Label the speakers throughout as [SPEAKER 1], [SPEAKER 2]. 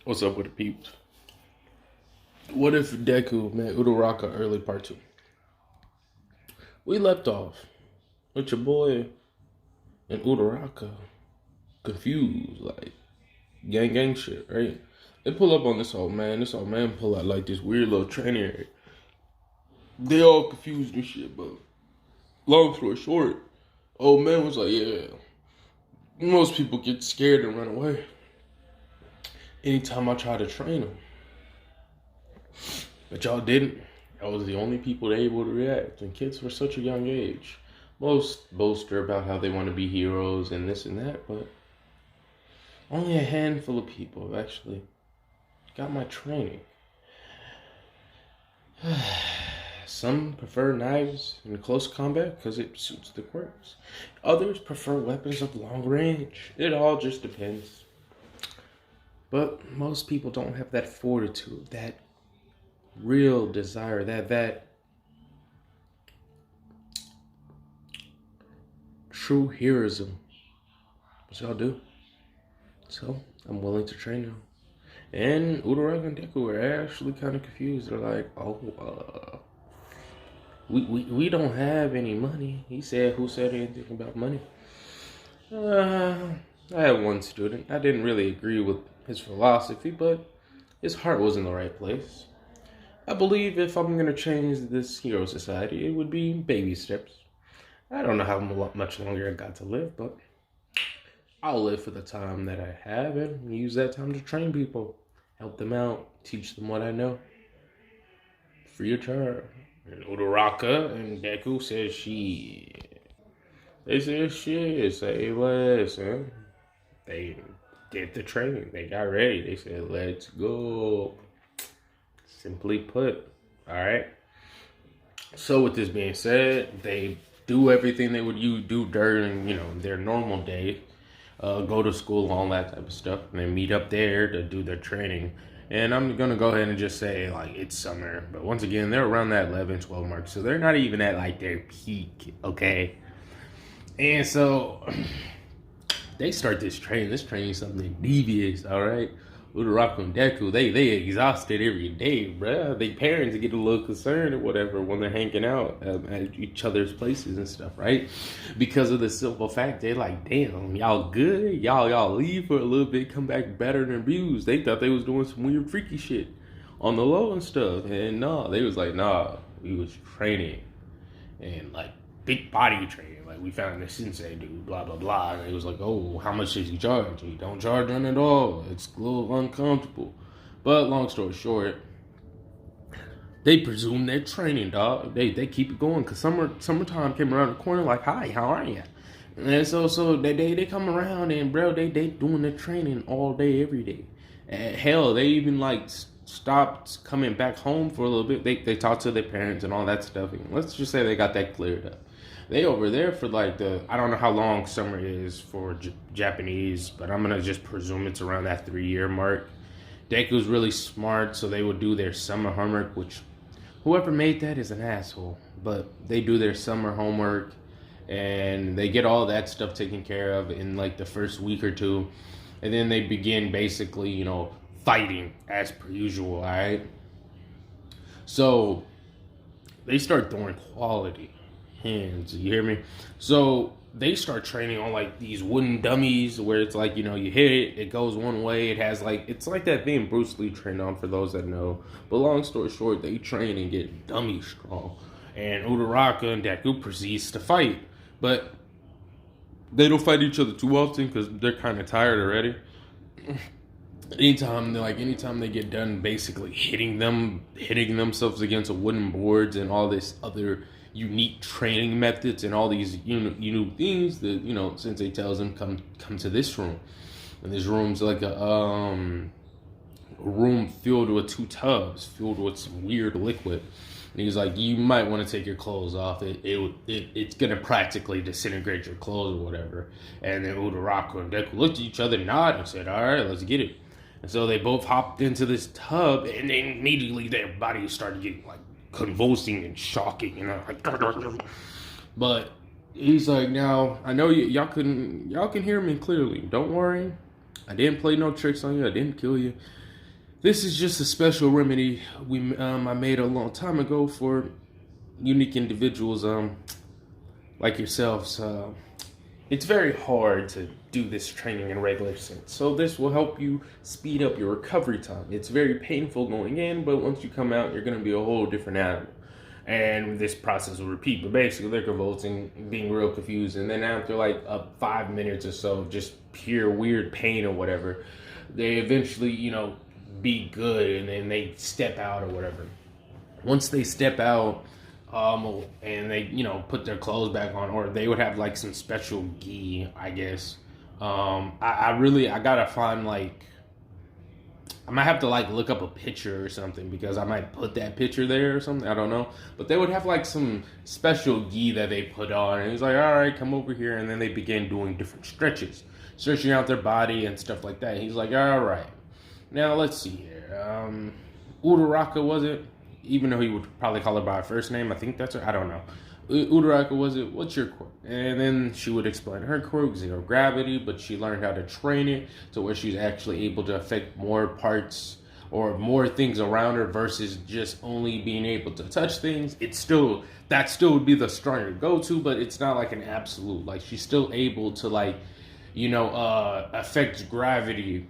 [SPEAKER 1] What's up with the peeps? What if Deku met Uraraka early part 2? We left off with your boy and Uraraka confused, like gang shit, right? They pull up on this old man. This old man pull out like this weird little training area. They all confused and shit, but long story short, old man was like, yeah, most people get scared and run away anytime I try to train them. But y'all didn't. I was the only people able to react. And kids were such a young age. Most boaster about how they want to be heroes and this and that, but only a handful of people have actually got my training. Some prefer knives in close combat because it suits the quirks. Others prefer weapons of long range. It all just depends. But most people don't have that fortitude, that real desire, that true heroism. What y'all do? So I'm willing to train them. And Uraraka and Deku were actually kind of confused. They're like, oh, we don't have any money. He said, who said anything about money? I had one student. I didn't really agree with his philosophy, but his heart was in the right place. I believe if I'm going to change this hero society, it would be baby steps. I don't know how much longer I got to live, but I'll live for the time that I have and use that time to train people, help them out, teach them what I know. Free of charge. And Uraraka and Deku said shit. They said shit, say less, huh? They did the training. They got ready. They said, let's go. Simply put, all right? So with this being said, they do everything they would do during, their normal day. Go to school, all that type of stuff. And they meet up there to do their training. And I'm going to go ahead and just say, it's summer. But once again, they're around that 11, 12 mark. So they're not even at, their peak, okay? And so they start this training. This training is something devious, all right? Uraraka and Deku, they exhausted every day, bruh. They parents get a little concerned or whatever when they're hanging out at each other's places and stuff, right? Because of the simple fact, they're like, damn, y'all good? Y'all leave for a little bit, come back battered and abused. They thought they was doing some weird freaky shit on the low and stuff. And no, they was like, nah, we was training and big body training. We found this sensei dude, blah, blah, blah. And he was like, oh, how much does he charge? He don't charge none at all. It's a little uncomfortable. But long story short, they presume they're training, dog. They keep it going because summertime came around the corner like, hi, how are you? And so they come around and, bro, they doing their training all day, every day. And hell, they even stopped coming back home for a little bit. They talked to their parents and all that stuff. And let's just say they got that cleared up. They over there for I don't know how long summer is for Japanese, but I'm going to just presume it's around that 3-year mark. Deku's really smart, so they would do their summer homework, which whoever made that is an asshole. But they do their summer homework, and they get all that stuff taken care of in the first week or two. And then they begin basically, fighting as per usual, all right? So they start throwing quality hands, you hear me? So they start training on these wooden dummies where it's you hit it goes one way. It has it's like that thing Bruce Lee trained on, for those that know. But long story short, they train and get dummy strong. And Uraraka and Deku proceeds to fight. But they don't fight each other too often because they're kind of tired already. Anytime they get done basically hitting themselves against wooden boards and all this other unique training methods and all these unique things that Sensei tells them come to this room. And this room's like a room filled with 2 tubs filled with some weird liquid. And he's like, you might want to take your clothes off. It's gonna practically disintegrate your clothes or whatever. And then Uraraka and Deku looked at each other, nodded, and said, all right, let's get it. And so they both hopped into this tub, and then immediately their bodies started getting convulsing and shocking, But he's like, now I know y'all can hear me clearly. Don't worry, I didn't play no tricks on you. I didn't kill you. This is just a special remedy I made a long time ago for unique individuals like yourselves. It's very hard to do this training in regular sense, so this will help you speed up your recovery time. It's very painful going in, but once you come out, you're going to be a whole different animal. And this process will repeat, but basically they're convulsing, being real confused, and then after like 5 minutes or so of just pure weird pain or whatever, they eventually, be good, and then they step out or whatever. Once they step out, and they, put their clothes back on, or they would have like some special gi, I guess. I gotta find like, I might have to like look up a picture or something because I might put that picture there or something. I don't know. But they would have like some special gi that they put on. And he's like, all right, come over here. And then they begin doing different stretches, stretching out their body and stuff like that. He's like, all right. Now let's see here. Uraraka, was it? Even though he would probably call her by her first name. I think that's her. I don't know. Uraraka, was it? What's your quirk? And then she would explain her quirk, zero gravity, but she learned how to train it to where she's actually able to affect more parts or more things around her versus just only being able to touch things. That still would be the stronger go-to, but it's not like an absolute. Like she's still able to like, affect gravity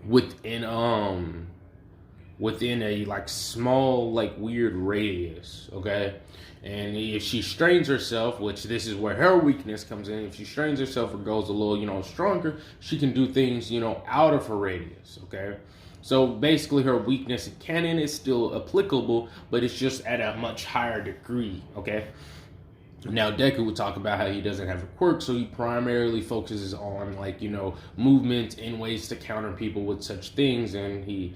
[SPEAKER 1] within a like small like weird radius, okay? And if she strains herself, which this is where her weakness comes in, if she strains herself or goes a little, stronger, she can do things, out of her radius, okay? So basically her weakness in canon is still applicable, but it's just at a much higher degree, okay? Now, Deku would talk about how he doesn't have a quirk, so he primarily focuses on, like, movement and ways to counter people with such things, and he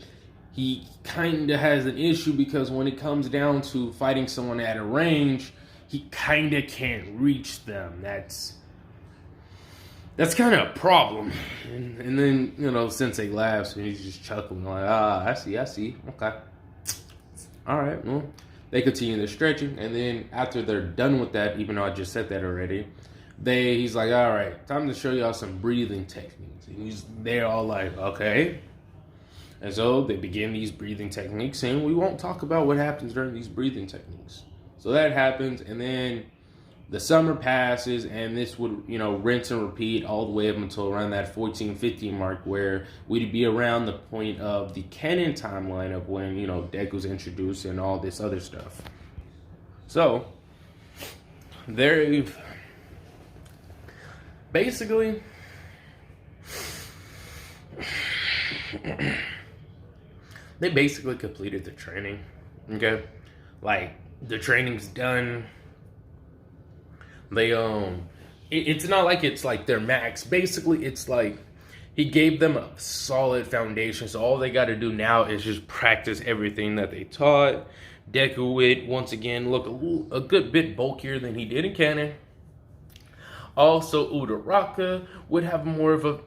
[SPEAKER 1] kind of has an issue because when it comes down to fighting someone at a range, he kind of can't reach them. That's kind of a problem. And then, Sensei laughs and he's just chuckling like, I see. Okay. All right, well, they continue their stretching, and then after they're done with that, even though I just said that already, he's like, all right, time to show y'all some breathing techniques. And they're all like, okay. And so they begin these breathing techniques, and we won't talk about what happens during these breathing techniques. So that happens, and then the summer passes, and this would, rinse and repeat all the way up until around that 14, 15 mark, where we'd be around the point of the canon timeline of when, Deku's introduced and all this other stuff. So, they've basically... They basically completed the training, okay? Like, the training's done. They, it's not like it's like their max. Basically, it's like he gave them a solid foundation, so all they got to do now is just practice everything that they taught. Deku would, once again, look a good bit bulkier than he did in canon. Also, Uraraka would have more of a,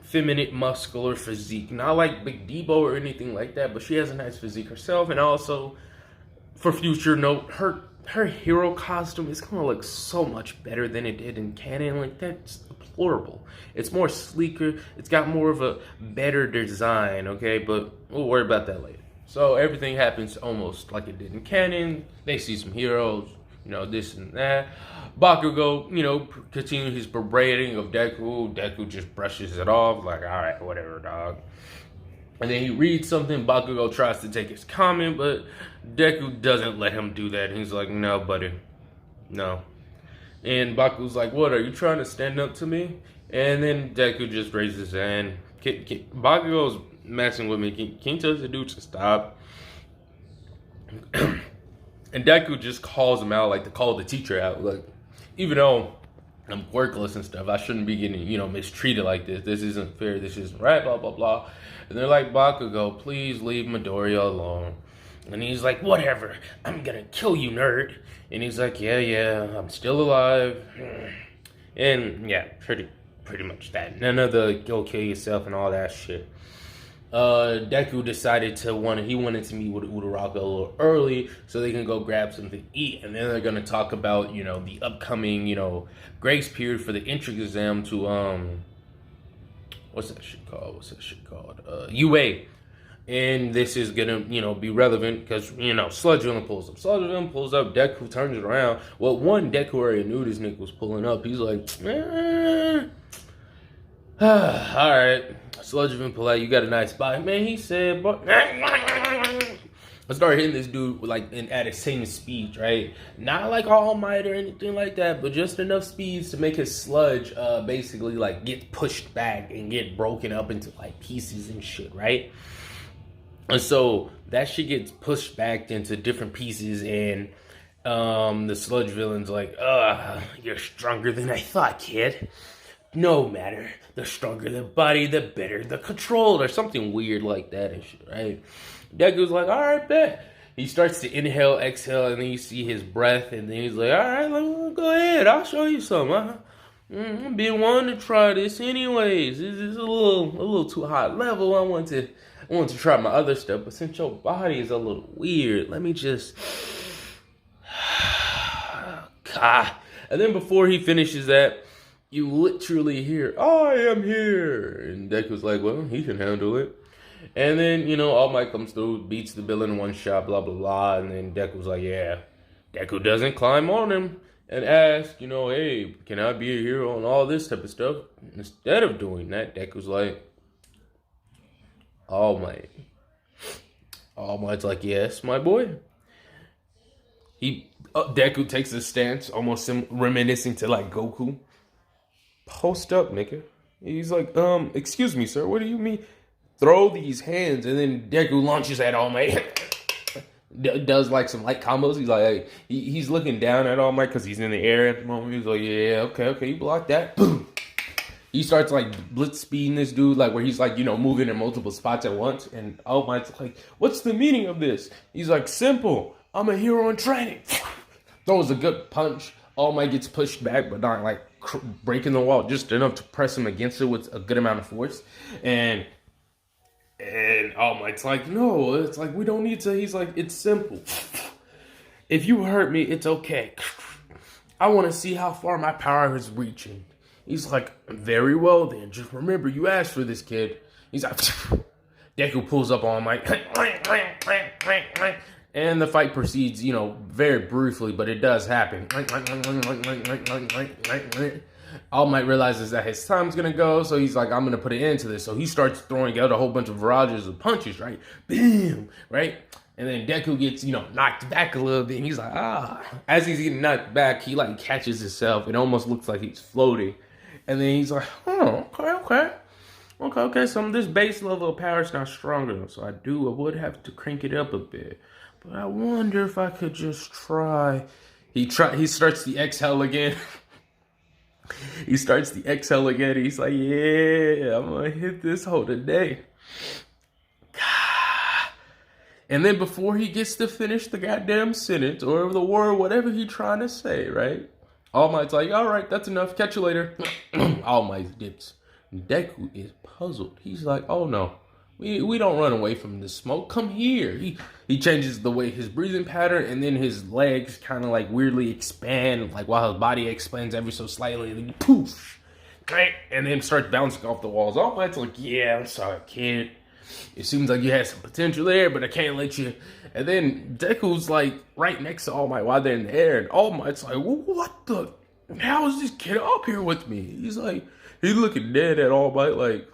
[SPEAKER 1] feminine, muscular physique. Not like Big Debo or anything like that, but she has a nice physique herself. And also, for future note, her hero costume is going to look so much better than it did in canon. Like, that's deplorable. It's more sleeker. It's got more of a better design, okay? But we'll worry about that later. So, everything happens almost like it did in canon. They see some heroes, this and that. Bakugo, continue his berating of Deku. Deku just brushes it off, like, all right, whatever, dog. And then he reads something. Bakugo tries to take his comment, but Deku doesn't let him do that. He's like, no, buddy, no. And Bakugo's like, what, are you trying to stand up to me? And then Deku just raises his hand. Bakugo's messing with me. Can you tell the dude to stop? And Deku just calls him out, like to call the teacher out. Like, even though I'm quirkless and stuff, I shouldn't be getting, mistreated like this. This isn't fair. This isn't right, blah, blah, blah. And they're like, Bakugo, please leave Midoriya alone. And he's like, whatever. I'm going to kill you, nerd. And he's like, yeah, I'm still alive. And, yeah, pretty much that. None of the go kill yourself and all that shit. Deku decided he wanted to meet with Uraraka a little early so they can go grab something to eat, and then they're gonna talk about, the upcoming, grace period for the entrance exam to, what's that shit called? UA. And this is gonna, be relevant because, Sludge Villain pulls up. Sludge Villain pulls up, Deku turns it around. Well, one, Deku already knew this nigga was pulling up. He's like, alright. Sludge Villain polite, you got a nice body. Man, he said, but I started hitting this dude at the same speed, right? Not like All Might or anything like that, but just enough speeds to make his sludge basically get pushed back and get broken up into pieces and shit, right? And so that shit gets pushed back into different pieces, and the sludge villain's like, you're stronger than I thought, kid. No matter, the stronger the body, the better the control, or something weird like that and shit, right? Deku's like, all right, bet. He starts to inhale, exhale, and then you see his breath, and then he's like, all right, go ahead, I'll show you something. I've been wanting to try this anyways. This is a little too high level. I want to try my other stuff, but since your body is a little weird, let me just... God. And then before he finishes that, you literally hear, I am here. And Deku's like, well, he can handle it. And then, All Might comes through, beats the villain in one shot, blah, blah, blah. And then Deku's like, yeah. Deku doesn't climb on him and ask, hey, can I be a hero and all this type of stuff? Instead of doing that, Deku's like, All Might. All Might's like, yes, my boy. Deku takes a stance, almost reminiscing to Goku. Post up, nigga. He's like, excuse me, sir, what do you mean? Throw these hands, and then Deku launches at All Might. Does some light combos. He's like, hey, he's looking down at All Might because he's in the air at the moment. He's like, yeah, okay, you block that. Boom. He starts blitz speeding this dude, where he's moving in multiple spots at once. And All Might's like, what's the meaning of this? He's like, simple. I'm a hero in training. Throws a good punch. All Might gets pushed back, but not breaking the wall, just enough to press him against it with a good amount of force. And All Might's like, no, it's we don't need to. He's like, it's simple. If you hurt me, it's okay. I want to see how far my power is reaching. He's like, very well then. Just remember, you asked for this, kid. He's like, Deku pulls up on Might. And the fight proceeds, very briefly, but it does happen. All Might realizes that his time's gonna go, so he's like, I'm gonna put an end to this. So he starts throwing out a whole bunch of barrages of punches, right? Bam! Right? And then Deku gets, knocked back a little bit, and he's like, As he's getting knocked back, he catches himself. It almost looks like he's floating. And then he's like, okay, so this base level of power is not strong enough, so I would have to crank it up a bit. But I wonder if I could just try. He starts the exhale again. He's like, yeah, I'm gonna hit this hole today. And then before he gets to finish the goddamn sentence or the word, whatever he's trying to say, right? All Might's like, all right, that's enough. Catch you later. All Might dips. Deku is puzzled. He's like, oh no, we don't run away from the smoke. Come here. He changes the way his breathing pattern, and then his legs kind of weirdly expand, while his body expands ever so slightly. And then poof, right? And then starts bouncing off the walls. All Might's like, yeah, I'm sorry, kid. It seems like you had some potential there, but I can't let you. And then Deku's right next to All Might while they're in the air, and All Might's like, what the? How is this kid up here with me? He's looking dead at All Might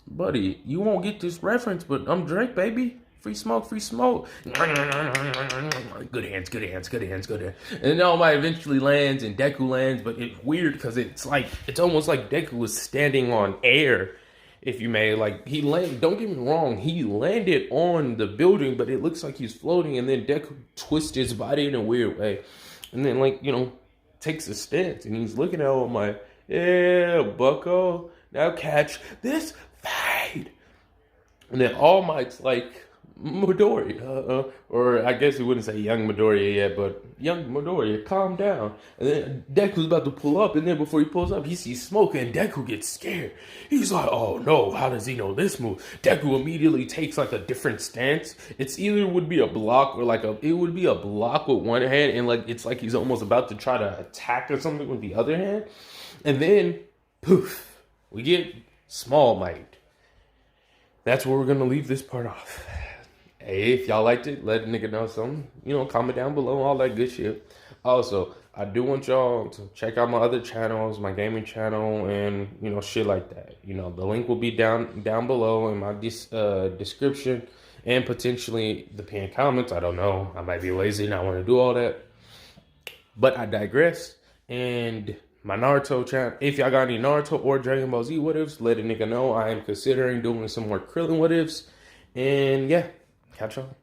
[SPEAKER 1] buddy, you won't get this reference, but I'm Drake, baby. Free smoke. Good hands. And then All Might eventually lands, and Deku lands, but it's weird because it's almost like Deku was standing on air. If you may, he landed, don't get me wrong, he landed on the building, but it looks like he's floating, and then Deku twists his body in a weird way. And then, takes a stance, and he's looking at All Might, yeah, bucko, now catch this fade. And then All Might's like, Midoriya, or I guess we wouldn't say young Midoriya yet, but young Midoriya, calm down. And then Deku's about to pull up, and then before he pulls up, he sees smoke, and Deku gets scared. He's like, oh no, how does he know this move? Deku immediately takes a different stance. It's either would be a block or it would be a block with one hand, and it's like he's almost about to try to attack or something with the other hand. And then, poof, we get Small Might. that's where we're gonna leave this part off. Hey, if y'all liked it, let a nigga know something. Comment down below, all that good shit. Also, I do want y'all to check out my other channels, my gaming channel, and shit like that. The link will be down below in my description, and potentially the pinned comments. I don't know. I might be lazy and I want to do all that, but I digress. And my Naruto channel. If y'all got any Naruto or Dragon Ball Z what ifs, let a nigga know. I am considering doing some more Krillin what ifs. And yeah, catch y'all.